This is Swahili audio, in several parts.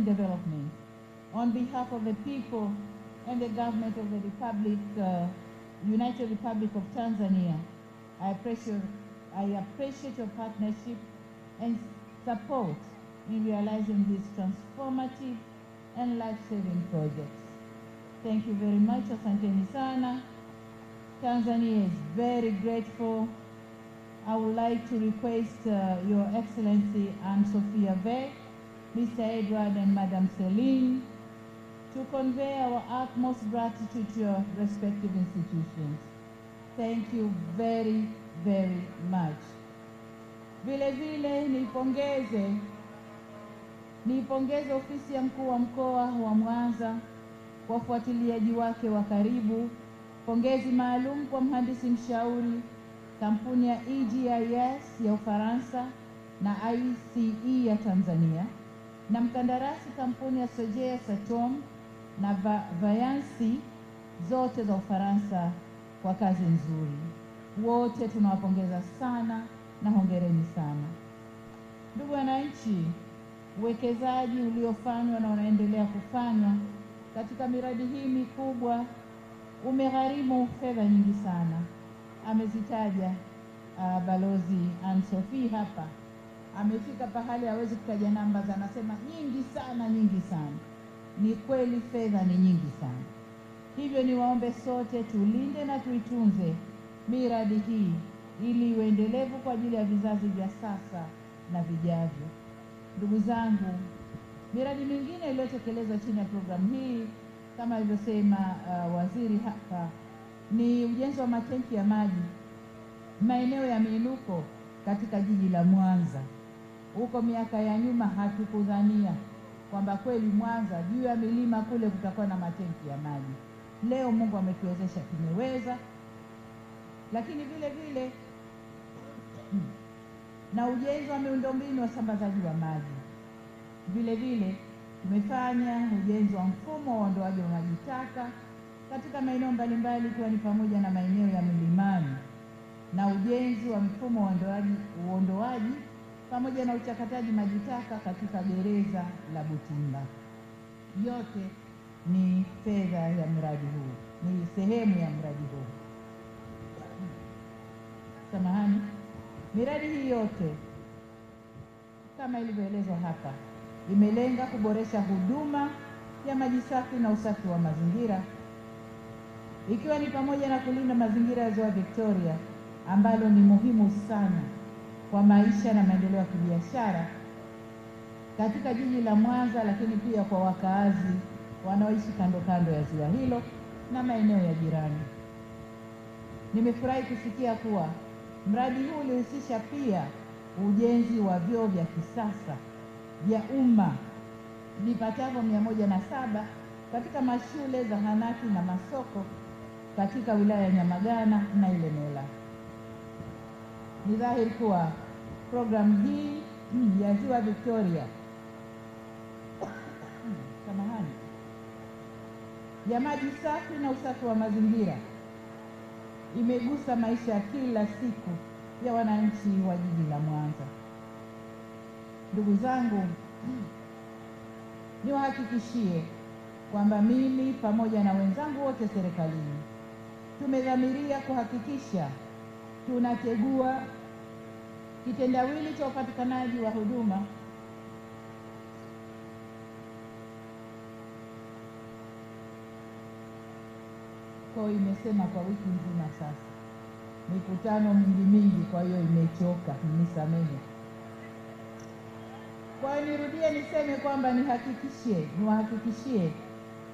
Development. On behalf of the people and the government of the United Republic of Tanzania, I appreciate your partnership and support in realizing these transformative and life-saving projects. Thank you very much. Asanteni sana. Tanzania is very grateful. I would like to request Your Excellency Anne Sophia Vey, Mr. Edward and Madam Celine to convey our utmost gratitude to your respective institutions. Thank you very, very much. Vile vile niipongeze ofisi ya mkuu wa mkoa wa Mwanza kwa ufuatiliaji wake wa karibu. Pongezi maalum kwa mhandisi mshauri kampuni ya EGIS ya Ufaransa na ICE ya Tanzania na mkandarasi kampuni ya Sogea Satom na Vayansi zote za Ufaransa kwa kazi nzuri. Wote tunawapongeza sana na hongereni sana. Ndugu wananchi, uwekezaji uliofanywa na unaendelea kufanywa katika miradi hii mikubwa umegharimu fedha nyingi sana. Amezitaja Balozi Anne Sophie hapa. Amefika pahali hawezi kutaja namba, anasema nyingi sana, nyingi sana. Ni kweli fedha ni nyingi sana. Hivyo niwaombe sote tulinde na tuitunze miradi hii ili iwe endelevu kwa ajili ya vizazi vya sasa na vijavyo. Ndugu zangu, miradi mingine iliyotekelezwa chini ya programu hii kama alivyosema waziri hapa ni ujenzi wa matenki ya maji maeneo ya miinuko katika jiji la Mwanza. Huko miaka ya nyuma hatukudhania kwamba kweli Mwanza juu ya milima kule kutakuwa na matenki ya maji. Leo Mungu ametuwezesha, tumeweza. Lakini vile vile na ujenzi wa miundombinu wa usambazaji wa maji. Vile vile tumefanya ujenzi wa mfumo wa uondoaji wa maji taka katika maeneo mbalimbali, ikiwa ni pamoja na maeneo ya milimani na ujenzi wa mfumo wa uondoaji pamoja na uchakataji maji taka katika gereza la Butimba. Yote ni fedha ya mradi huu, ni sehemu ya mradi huu. Samahani, miradi hii yote kama ilivyoelezwa hapa imelenga kuboresha huduma ya maji safi na usafi wa mazingira, ikiwa ni pamoja na kulinda mazingira ya Ziwa Victoria ambalo ni muhimu sana kwa maisha na maendeleo ya kibiashara katika jiji la Mwanza, lakini pia kwa wakaazi wanaoishi kando kando ya ziwa hilo na maeneo ya jirani. Nimefurahi kusikia kuwa mradi huu ulihusisha pia ujenzi wa vyoo vya kisasa vya umma vipatavyo 107 katika mashule, zahanati na masoko katika wilaya ya Nyamagana na Ilemela. Ni dhahiri kuwa programu hii ya Ziwa Victoria ya maji safi na usafi wa mazingira imegusa maisha ya kila siku ya wananchi wa jiji la Mwanza. Ndugu zangu, niwahakikishie kwamba mimi pamoja na wenzangu wote serikalini tumedhamiria kuhakikisha tunategua kitendawili cha upatikanaji wa huduma kwa imesema kwa wiki nzima sasa, mikutano mingi, kwa hiyo imechoka, mnisamehe. Kwa hiyo nirudie niseme kwamba niwahakikishie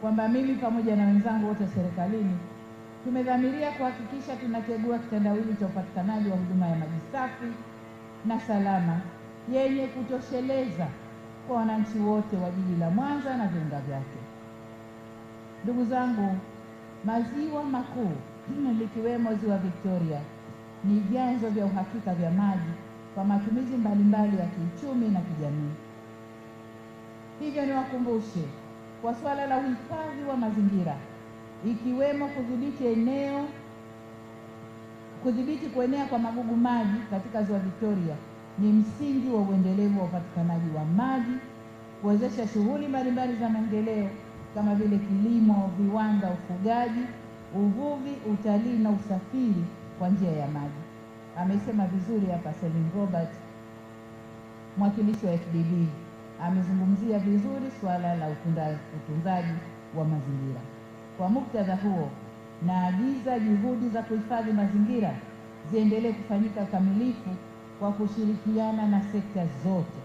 kwamba mimi pamoja na wenzangu wote serikalini tumedhamiria kuhakikisha tunategua kitendawili cha upatikanaji wa huduma ya maji safi na salama yenye kutosheleza kwa wananchi wote wa jiji la Mwanza na viunga vyake. Ndugu zangu, maziwa makuu likiwemo Ziwa Victoria ni vyanzo vya uhakika vya maji kwa matumizi mbalimbali ya kiuchumi na kijamii. Hivyo niwakumbushe kwa swala la uhifadhi wa mazingira, ikiwemo kudhibiti kuenea kwa magugu maji katika Ziwa Victoria ni msingi wa uendelevu wa upatikanaji wa maji kuwezesha shughuli mbalimbali za maendeleo kama vile kilimo, viwanda, ufugaji, uvuvi, utalii na usafiri kwa njia ya maji. Amesema vizuri hapa Selim Robert, mwakilishi wa FDB, amezungumzia vizuri suala la utunzaji wa mazingira. Kwa muktadha huo, naagiza juhudi za kuhifadhi mazingira ziendelee kufanyika kamilifu kwa kushirikiana na sekta zote.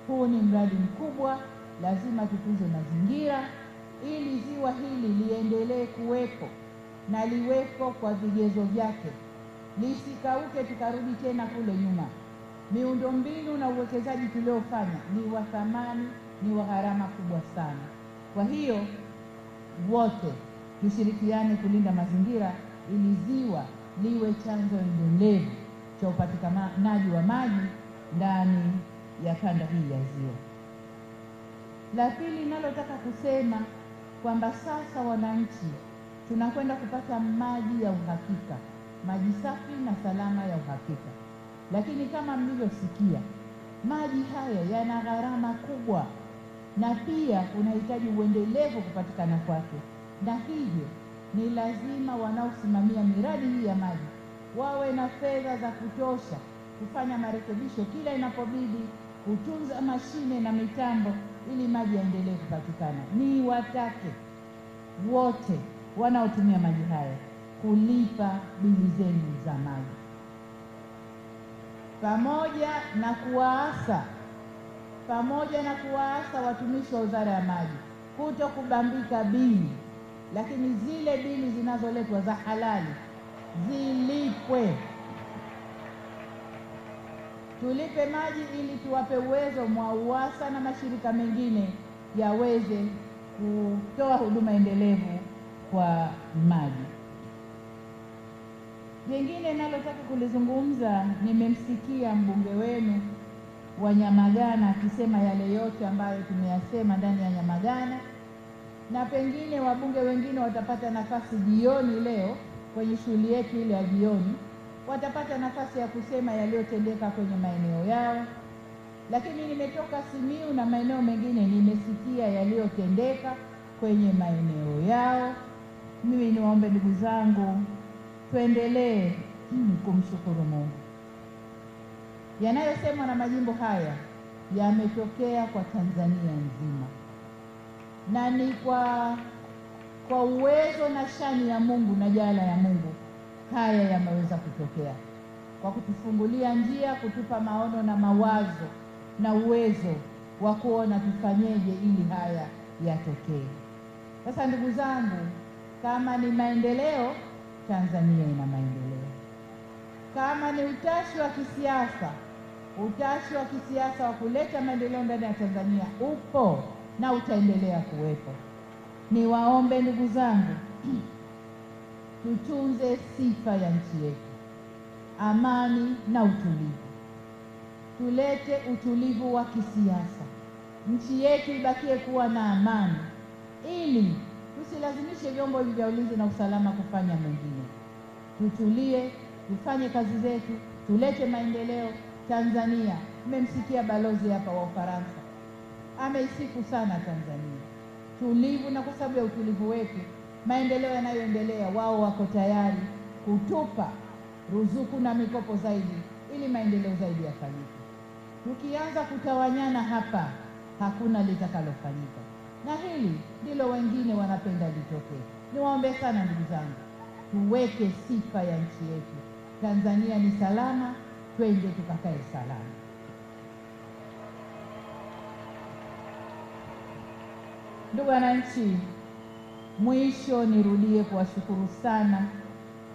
Huu ni mradi mkubwa, lazima tutunze mazingira ili ziwa hili liendelee kuwepo na liwepo kwa vigezo vyake, lisikauke tukarudi tena kule nyuma. Miundombinu na uwekezaji tuliofanya ni wa thamani, ni wa gharama kubwa sana. Kwa hiyo wote tushirikiane kulinda mazingira ili ziwa liwe chanzo endelevu cha upatikanaji wa maji ndani ya kanda hii ya ziwa. La pili ninalotaka kusema kwamba sasa wananchi tunakwenda kupata maji ya uhakika, maji safi na salama ya uhakika. Lakini kama mlivyosikia, maji haya yana gharama kubwa na pia unahitaji uendelevu kupatikana kwake, na hivyo ni lazima wanaosimamia miradi hii ya maji wawe na fedha za kutosha kufanya marekebisho kila inapobidi, kutunza mashine na mitambo ili maji yaendelee kupatikana. Ni watake wote wanaotumia maji haya kulipa bili zenu za maji, pamoja na kuwaasa watumishi wa Wizara ya Maji kuto kubambika bili, lakini zile bili zinazoletwa za halali zilipwe. Tulipe maji ili tuwape uwezo MWAUWASA na mashirika mengine yaweze kutoa huduma endelevu kwa maji. Jengine nalotaka kulizungumza, nimemsikia mbunge wenu wa Nyamagana akisema yale yote ambayo tumeyasema ndani ya Nyamagana, na pengine wabunge wengine watapata nafasi jioni leo kwenye shughuli yetu ile ya jioni, watapata nafasi ya kusema yaliyotendeka kwenye maeneo yao. Lakini nimetoka Simiyu na maeneo mengine, nimesikia yaliyotendeka kwenye maeneo yao. Mimi niwaombe ndugu zangu, tuendelee kumshukuru Mungu. Yanayosemwa na majimbo haya yametokea kwa Tanzania nzima, na ni kwa uwezo na shani ya Mungu na jala ya Mungu haya yameweza kutokea, kwa kutufungulia njia, kutupa maono na mawazo na uwezo wa kuona tufanyeje ili haya yatokee. Sasa ndugu zangu, kama ni maendeleo, Tanzania ina maendeleo. Kama ni utashi wa kisiasa wa kuleta maendeleo ndani ya Tanzania upo na utaendelea kuwepo. Niwaombe ndugu zangu, tutunze sifa ya nchi yetu, amani na utulivu. Tulete utulivu wa kisiasa, nchi yetu ibakie kuwa na amani, ili tusilazimishe vyombo vya ulinzi na usalama kufanya mengine. Tutulie, tufanye kazi zetu, tulete maendeleo Tanzania. Mmemsikia balozi hapa wa Ufaransa, ameisifu sana Tanzania tulivu, na kwa sababu ya utulivu wetu, maendeleo yanayoendelea, wao wako tayari kutupa ruzuku na mikopo zaidi ili maendeleo zaidi yafanyike. Tukianza kutawanyana hapa, hakuna litakalofanyika, na hili ndilo wengine wanapenda litokee. Niwaombe sana ndugu zangu, tuweke sifa ya nchi yetu. Tanzania ni salama, twende tukakae salama. Ndugu wananchi, mwisho nirudie kuwashukuru sana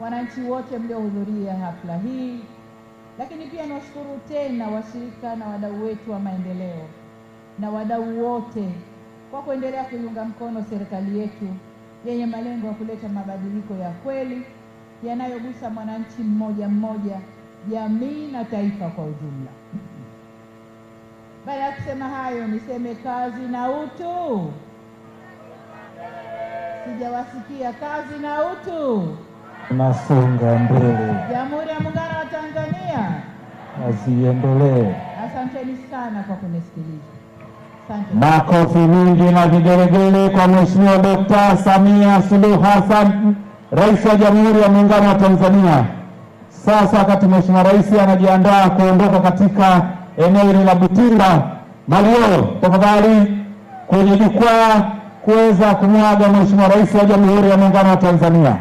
wananchi wote mliohudhuria hafla hii, lakini pia niwashukuru tena washirika na wadau wetu wa maendeleo na wadau wote kwa kuendelea kuiunga mkono serikali yetu yenye malengo ya kuleta mabadiliko ya kweli yanayogusa mwananchi mmoja mmoja, jamii na taifa kwa ujumla. Baada ya kusema hayo, niseme kazi na utu. Sijawasikia. Kazi na utu. Tunasonga mbele. Jamhuri ya Muungano wa Tanzania. Kazi iendelee. Asanteni sana kwa kunisikiliza. Makofi mingi na vigelegele kwa Mheshimiwa Dr. Samia Suluhu Hassan, Rais wa Jamhuri ya Muungano wa Tanzania. Sasa wakati Mheshimiwa Rais anajiandaa kuondoka katika eneo hili la Butimba, Mario, tafadhali kwenye jukwaa kuweza kumwaga Mheshimiwa Rais wa Jamhuri ya Muungano wa Tanzania.